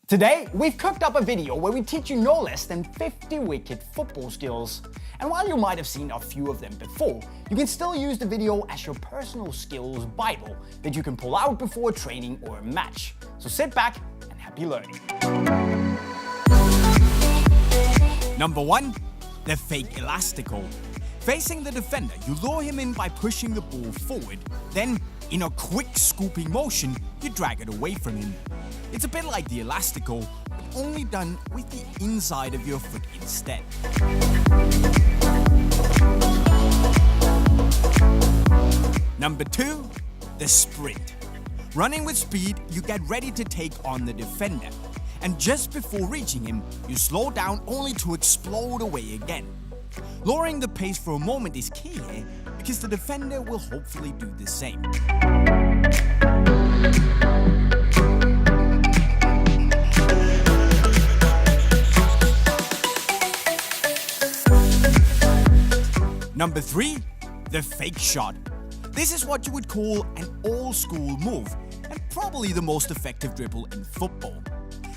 Today, we've cooked up a video where we teach you no less than 50 wicked football skills. And while you might have seen a few of them before, you can still use the video as your personal skills Bible that you can pull out before training or a match. So sit back and happy learning. Number 1. The fake elastical. Facing the defender, you lure him in by pushing the ball forward. Then, in a quick scooping motion, you drag it away from him. It's a bit like the elastical, but only done with the inside of your foot instead. Number 2. The sprint. Running with speed, you get ready to take on the defender. And just before reaching him, you slow down only to explode away again. Lowering the pace for a moment is key here, because the defender will hopefully do the same. Number 3. The fake shot. This is what you would call an old-school move, and probably the most effective dribble in football.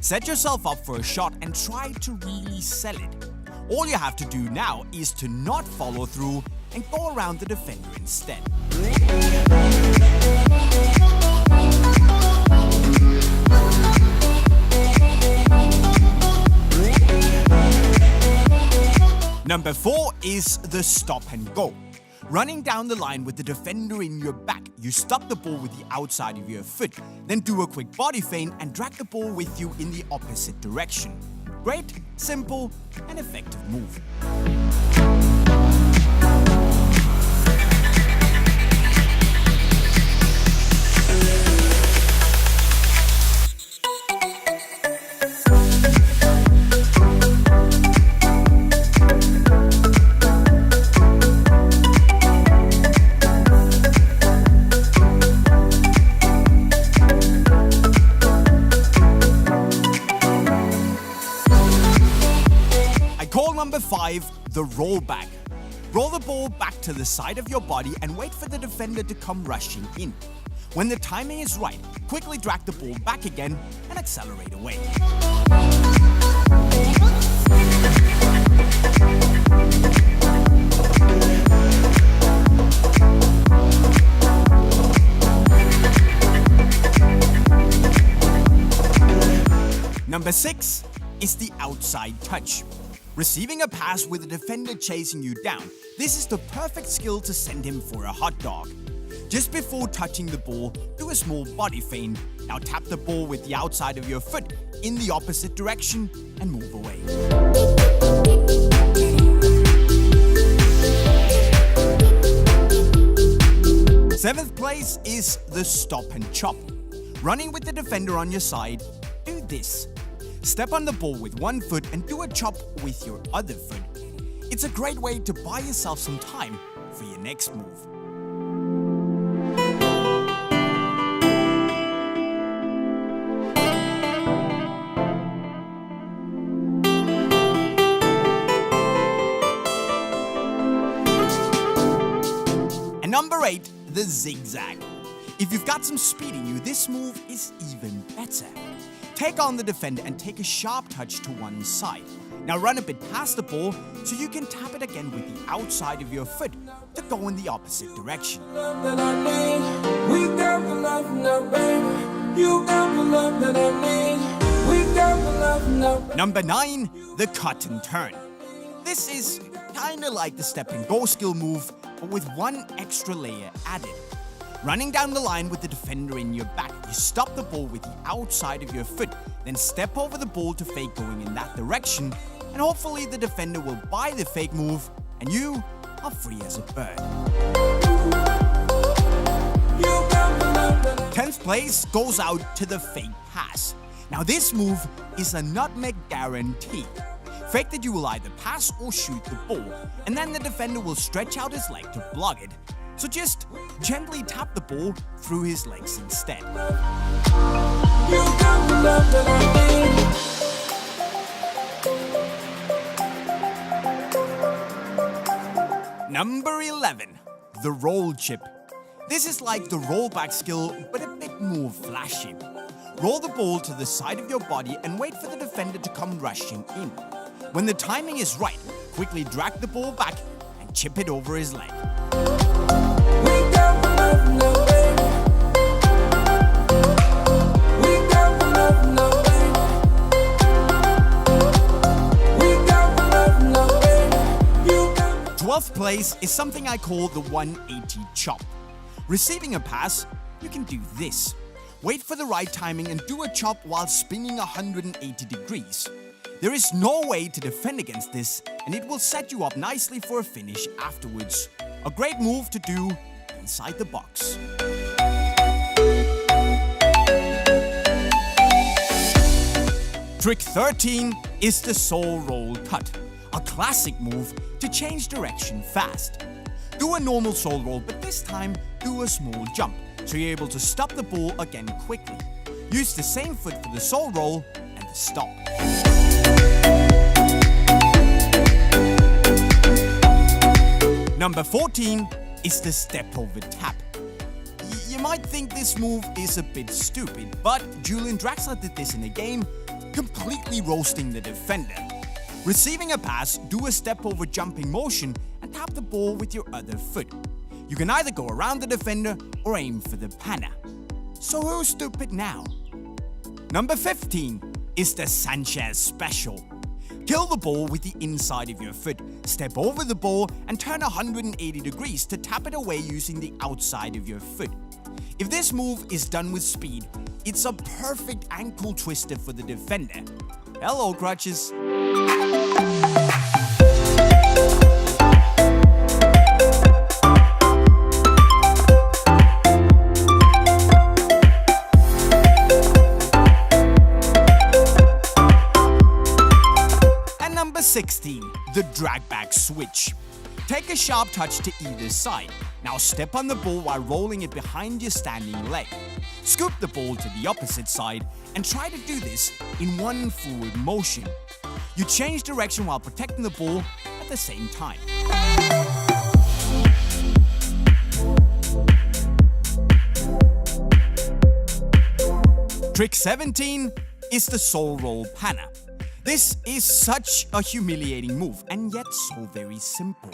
Set yourself up for a shot and try to really sell it. All you have to do now is to not follow through and go around the defender instead. Number 4 is the stop and go. Running down the line with the defender in your back, you stop the ball with the outside of your foot, then do a quick body feint and drag the ball with you in the opposite direction. Great, simple, and effective move. Number 5, the rollback. Roll the ball back to the side of your body and wait for the defender to come rushing in. When the timing is right, quickly drag the ball back again and accelerate away. Number 6 is the outside touch. Receiving a pass with a defender chasing you down, this is the perfect skill to send him for a hot dog. Just before touching the ball, do a small body feint. Now tap the ball with the outside of your foot in the opposite direction and move away. Seventh place is the stop and chop. Running with the defender on your side, do this. Step on the ball with one foot and do a chop with your other foot. It's a great way to buy yourself some time for your next move. And number 8, the zigzag. If you've got some speed in you, this move is even better. Take on the defender and take a sharp touch to one side. Now run a bit past the ball so you can tap it again with the outside of your foot to go in the opposite direction. Number 9, the cut and turn. This is kinda like the step and go skill move, but with one extra layer added. Running down the line with the defender in your back, you stop the ball with the outside of your foot, then step over the ball to fake going in that direction, and hopefully the defender will buy the fake move, and you are free as a bird. 10th place goes out to the fake pass. Now this move is a nutmeg guarantee. Fake that you will either pass or shoot the ball, and then the defender will stretch out his leg to block it. So just gently tap the ball through his legs instead. Number 11, the roll chip. This is like the rollback skill, but a bit more flashy. roll the ball to the side of your body and wait for the defender to come rushing in. When the timing is right, quickly drag the ball back and chip it over his leg. Twelfth place is something I call the 180 chop. Receiving a pass, you can do this. Wait for the right timing and do a chop while spinning 180 degrees. There is no way to defend against this, and it will set you up nicely for a finish afterwards. A great move to do inside the box. Trick 13 is the soul roll cut, a classic move to change direction fast. Do a normal soul roll, but this time do a small jump, so you're able to stop the ball again quickly. Use the same foot for the soul roll and the stop. Number 14 is the step over tap. You might think this move is a bit stupid, but Julian Draxler did this in a game, completely roasting the defender. Receiving a pass, do a step over jumping motion and tap the ball with your other foot. You can either go around the defender or aim for the panna. So who's stupid now? Number 15 is the Sanchez special. Kill the ball with the inside of your foot, step over the ball and turn 180 degrees to tap it away using the outside of your foot. If this move is done with speed, it's a perfect ankle twister for the defender. Hello, crutches. And number 16, the drag back switch. Take a sharp touch to either side. Now step on the ball while rolling it behind your standing leg. Scoop the ball to the opposite side and try to do this in one forward motion. You change direction while protecting the ball at the same time. Trick 17 is the soul roll panna. This is such a humiliating move and yet so very simple.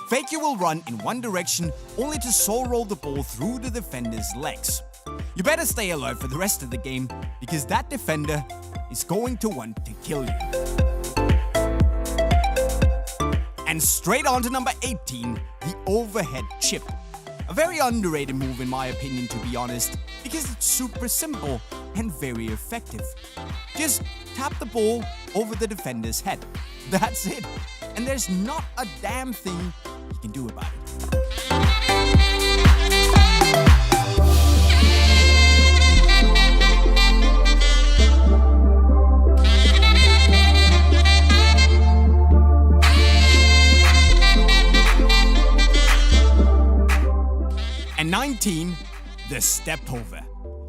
Fake you will run in one direction only to soul roll the ball through the defender's legs. You better stay alert for the rest of the game because that defender is going to want to kill you. And straight on to number 18, the overhead chip. A very underrated move in my opinion, to be honest, because it's super simple and very effective. Just tap the ball over the defender's head. That's it. And there's not a damn thing you can do about it. And 19, the step over.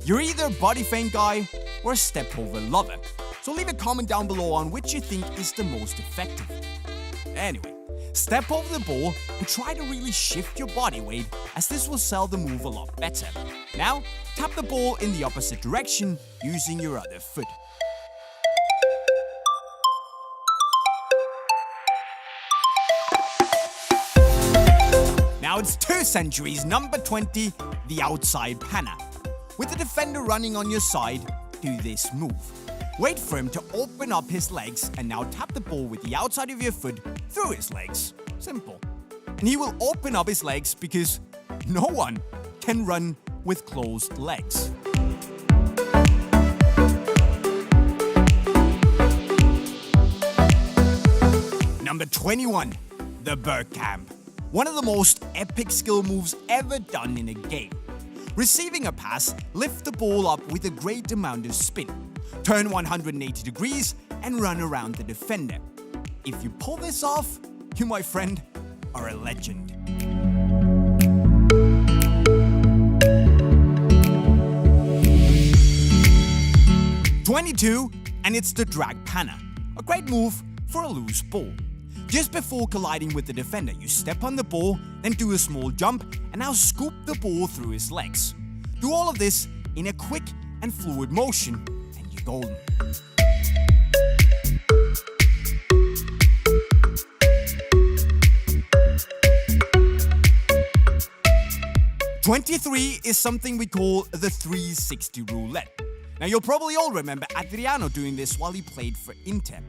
You're either a body feint guy or a step over lover. So leave a comment down below on which you think is the most effective. Anyway, step over the ball and try to really shift your body weight, as this will sell the move a lot better. Now, tap the ball in the opposite direction using your other foot. Now it's 2 centuries, number 20, the outside panna. With the defender running on your side, do this move. Wait for him to open up his legs and now tap the ball with the outside of your foot through his legs. Simple. And he will open up his legs because no one can run with closed legs. Number 21, the Bergkamp. One of the most epic skill moves ever done in a game. Receiving a pass, lift the ball up with a great amount of spin. Turn 180 degrees and run around the defender. If you pull this off, you, my friend, are a legend. #22, and it's the drag panna. A great move for a loose ball. Just before colliding with the defender, you step on the ball, then do a small jump, and now scoop the ball through his legs. Do all of this in a quick and fluid motion, and you're golden. "23 is something we call the 360 roulette. Now you'll probably all remember Adriano doing this while he played for Inter.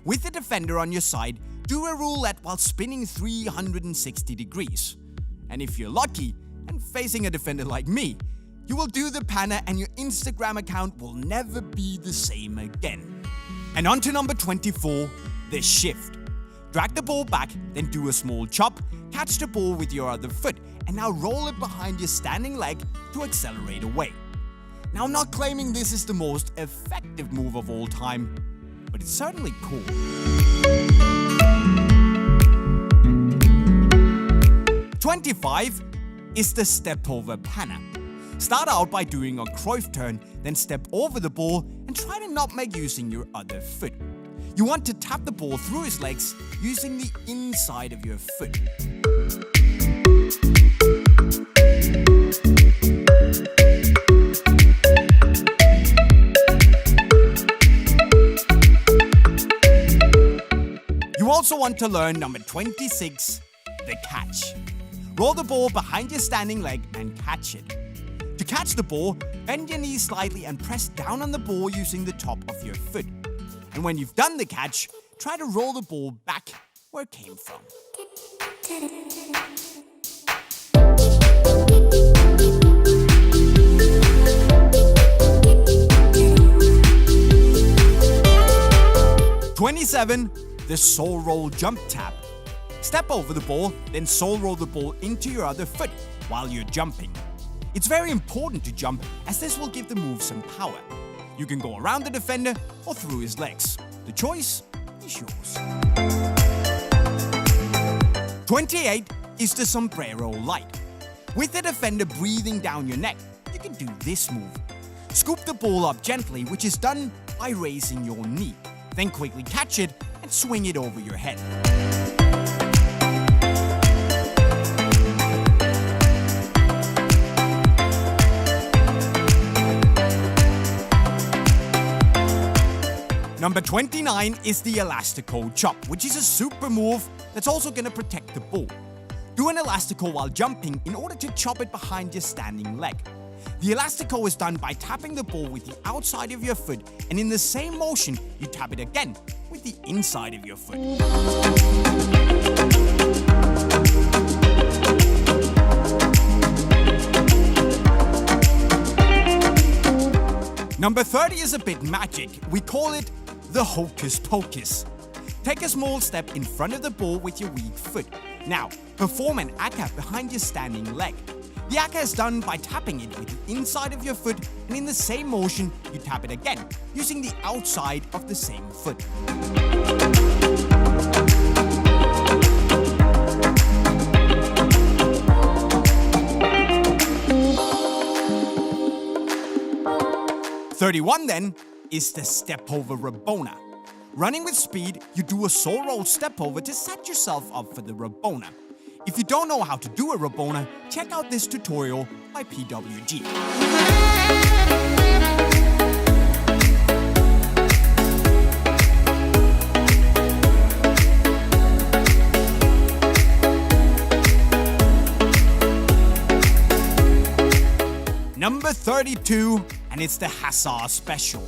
With the defender on your side, do a roulette while spinning 360 degrees. And if you're lucky, and facing a defender like me, you will do the panna and your Instagram account will never be the same again. And on to number 24, the shift. Drag the ball back, then do a small chop, catch the ball with your other foot, and now roll it behind your standing leg to accelerate away. Now I'm not claiming this is the most effective move of all time, but it's certainly cool. 25 is the step over panna. Start out by doing a Cruyff turn, then step over the ball and try to not make using your other foot. You want to tap the ball through his legs using the inside of your foot. You also want to learn number 26, the catch. Roll the ball behind your standing leg and catch it. To catch the ball, bend your knees slightly and press down on the ball using the top of your foot. And when you've done the catch, try to roll the ball back where it came from. "27, the soul roll jump tap. Step over the ball, then soul roll the ball into your other foot while you're jumping. It's very important to jump as this will give the move some power. You can go around the defender or through his legs. The choice is yours. 28 is the sombrero light. With the defender breathing down your neck, you can do this move. Scoop the ball up gently, which is done by raising your knee. Then quickly catch it and swing it over your head. Number 29 is the elastico chop, which is a super move that's also going to protect the ball. Do an elastico while jumping in order to chop it behind your standing leg. The elastico is done by tapping the ball with the outside of your foot, and in the same motion, you tap it again with the inside of your foot. Number 30 is a bit magic. We call it the hocus pocus. Take a small step in front of the ball with your weak foot. Now, perform an aka behind your standing leg. The aka is done by tapping it with the inside of your foot, and in the same motion, you tap it again, using the outside of the same foot. "31 then is the step over Rabona. Running with speed, you do a soul roll step over to set yourself up for the Rabona. If you don't know how to do a Rabona, check out this tutorial by PWG. Number 32, and it's the Hazard special.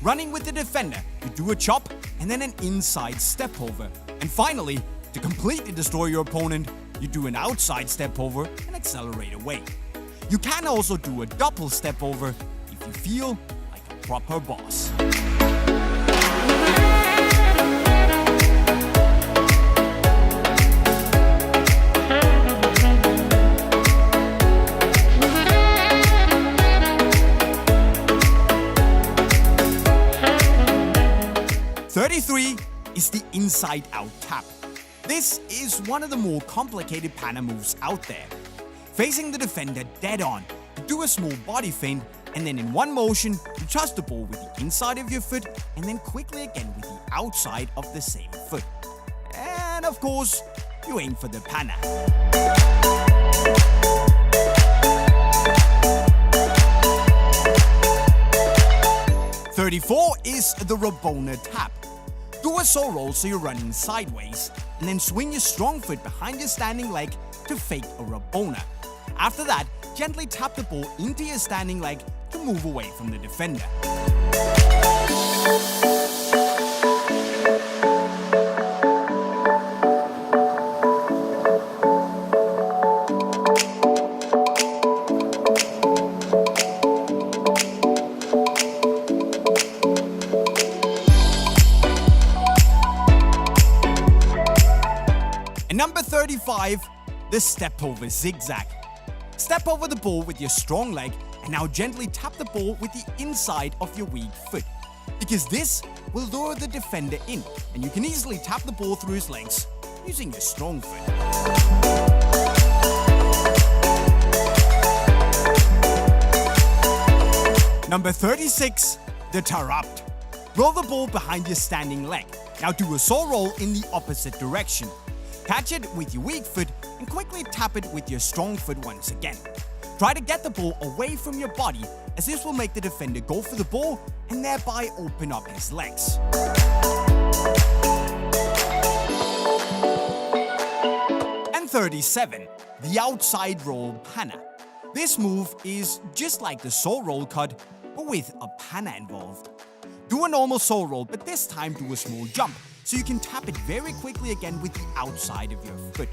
Running with the defender, you do a chop and then an inside step over. And finally, to completely destroy your opponent, you do an outside step over and accelerate away. You can also do a double step over if you feel like a proper boss. "33 is the inside-out tap. This is one of the more complicated panna moves out there. Facing the defender dead on, you do a small body feint, and then in one motion, you touch the ball with the inside of your foot, and then quickly again with the outside of the same foot. And of course, you aim for the panna. 34 is the Rabona tap. Do a saw roll so you're running sideways, and then swing your strong foot behind your standing leg to fake a Rabona. After that, gently tap the ball into your standing leg to move away from the defender. And number 35, the step over zigzag. Step over the ball with your strong leg and now gently tap the ball with the inside of your weak foot, because this will lure the defender in and you can easily tap the ball through his legs using your strong foot. Number 36, the tarapt. Roll the ball behind your standing leg. Now do a saw roll in the opposite direction. Catch it with your weak foot and quickly tap it with your strong foot once again. Try to get the ball away from your body, as this will make the defender go for the ball and thereby open up his legs. And 37, the outside roll panna. This move is just like the saw roll cut, but with a panna involved. Do a normal saw roll, but this time do a small jump, so you can tap it very quickly again with the outside of your foot.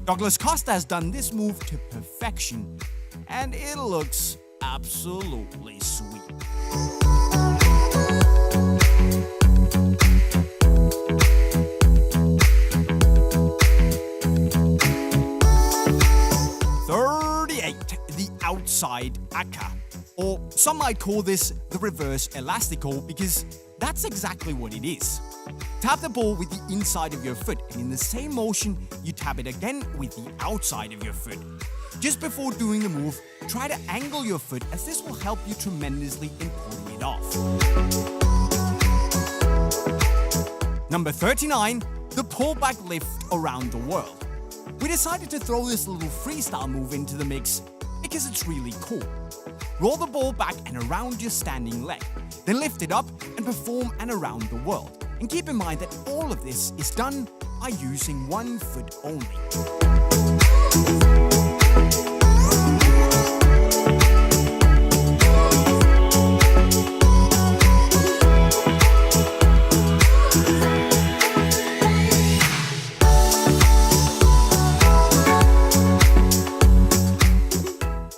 Douglas Costa has done this move to perfection, and it looks absolutely sweet. The outside aka, or some might call this the reverse elastico, because that's exactly what it is. Tap the ball with the inside of your foot, and in the same motion, you tap it again with the outside of your foot. Just before doing the move, try to angle your foot, as this will help you tremendously in pulling it off. Number 39, the pullback lift around the world. We decided to throw this little freestyle move into the mix because it's really cool. Roll the ball back and around your standing leg, then lift it up and perform an around the world. And keep in mind that all of this is done by using one foot only.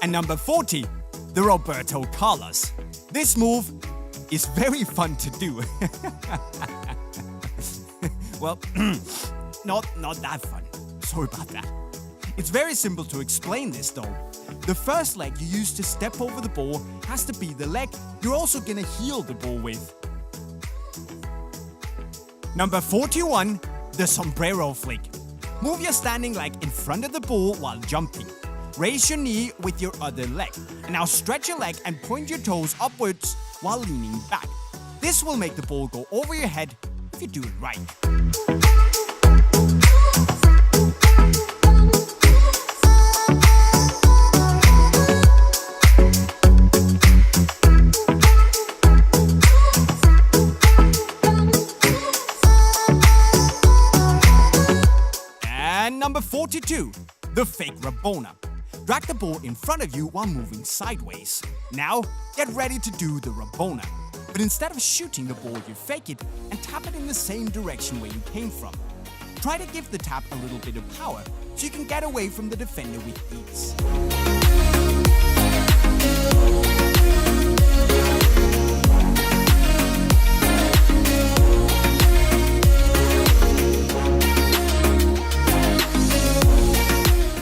And number 40, the Roberto Carlos. This move is very fun to do. Well, not that fun. Sorry about that. It's very simple to explain this though. The first leg you use to step over the ball has to be the leg you're also gonna heel the ball with. Number 41, the sombrero flick. Move your standing leg in front of the ball while jumping. Raise your knee with your other leg, and now stretch your leg and point your toes upwards while leaning back. This will make the ball go over your head if you do it right. And number 42, the fake Rabona. Drag the ball in front of you while moving sideways. Now, get ready to do the Rabona. But instead of shooting the ball, you fake it and tap it in the same direction where you came from. Try to give the tap a little bit of power so you can get away from the defender with ease.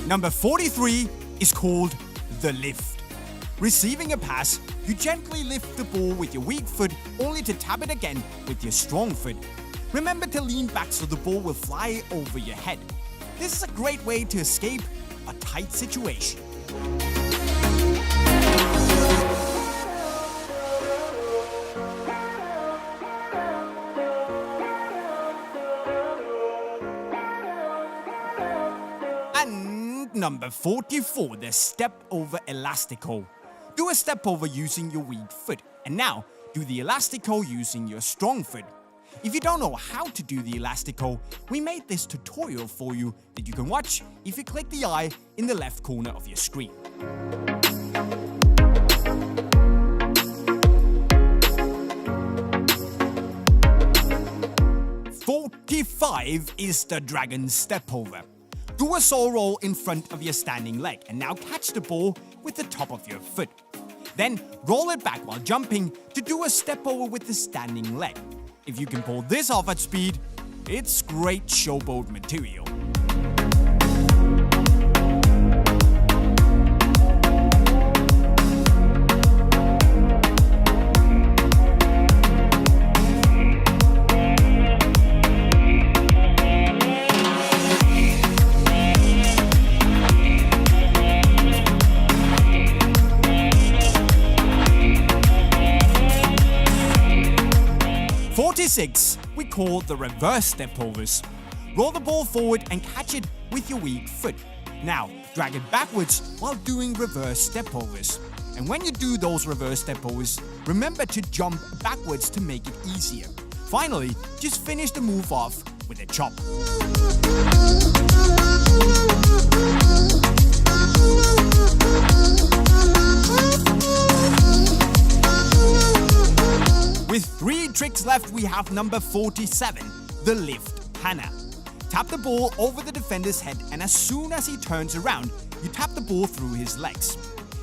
Number 43 is called the lift. Receiving a pass, you gently lift the ball with your weak foot only to tap it again with your strong foot. Remember to lean back so the ball will fly over your head. This is a great way to escape a tight situation. Number 44, the step over elastico. Do a step over using your weak foot. And now, do the elastico using your strong foot. If you don't know how to do the elastico, we made this tutorial for you that you can watch if you click the eye in the left corner of your screen. "45 is the dragon step over. Do a saw roll in front of your standing leg and now catch the ball with the top of your foot. Then roll it back while jumping to do a step over with the standing leg. If you can pull this off at speed, it's great showboat material." "46 we call the reverse step overs. Roll the ball forward and catch it with your weak foot. Now, drag it backwards while doing reverse step overs. And when you do those reverse step overs, remember to jump backwards to make it easier. Finally, just finish the move off with a chop." With 3 tricks left, we have number 47, the lift Hannah. Tap the ball over the defender's head, and as soon as he turns around, you tap the ball through his legs.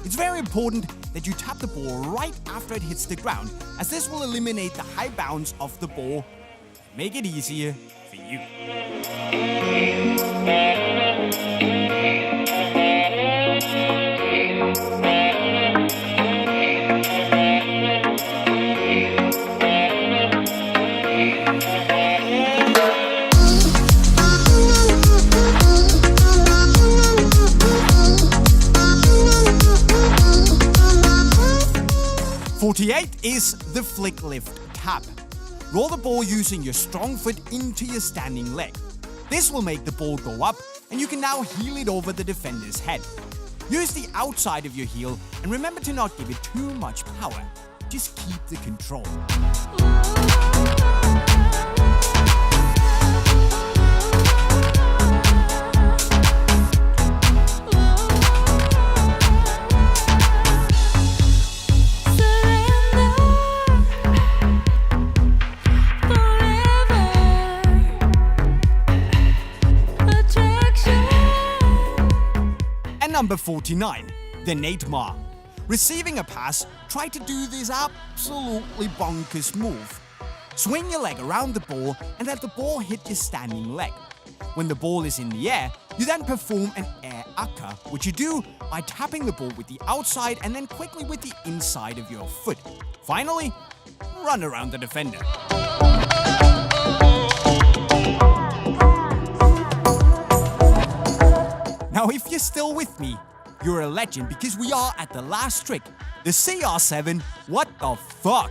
It's very important that you tap the ball right after it hits the ground, as this will eliminate the high bounce of the ball, make it easier for you. Is the flick lift tap. Roll the ball using your strong foot into your standing leg. This will make the ball go up, and you can now heel it over the defender's head. Use the outside of your heel, and remember to not give it too much power. Just keep the control. Number 49, the Nightmare. Receiving a pass, try to do this absolutely bonkers move. Swing your leg around the ball and let the ball hit your standing leg. When the ball is in the air, you then perform an air akka, which you do by tapping the ball with the outside and then quickly with the inside of your foot. Finally, run around the defender. Now, if you're still with me, you're a legend because we are at the last trick, the CR7 what the fuck.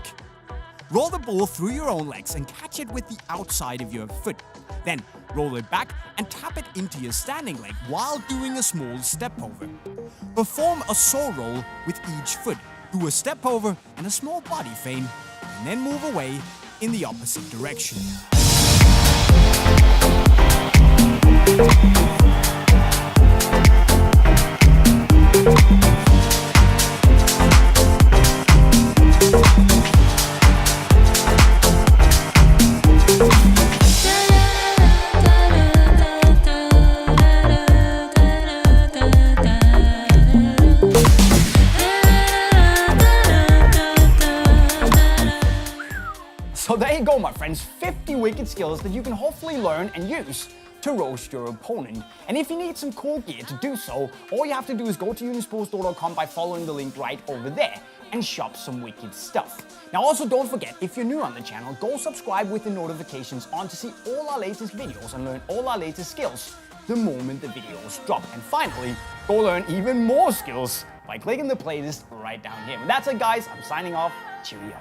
Roll the ball through your own legs and catch it with the outside of your foot. Then roll it back and tap it into your standing leg while doing a small step over. Perform a saw roll with each foot, do a step over and a small body feint, and then move away in the opposite direction. So there you go, my friends, 50 wicked skills that you can hopefully learn and use to roast your opponent. And if you need some cool gear to do so, all you have to do is go to unisportstore.com by following the link right over there and shop some wicked stuff. Now also don't forget, if you're new on the channel, go subscribe with the notifications on to see all our latest videos and learn all our latest skills the moment the videos drop. And finally, go learn even more skills by clicking the playlist right down here. And that's it, guys. I'm signing off. Cheerio.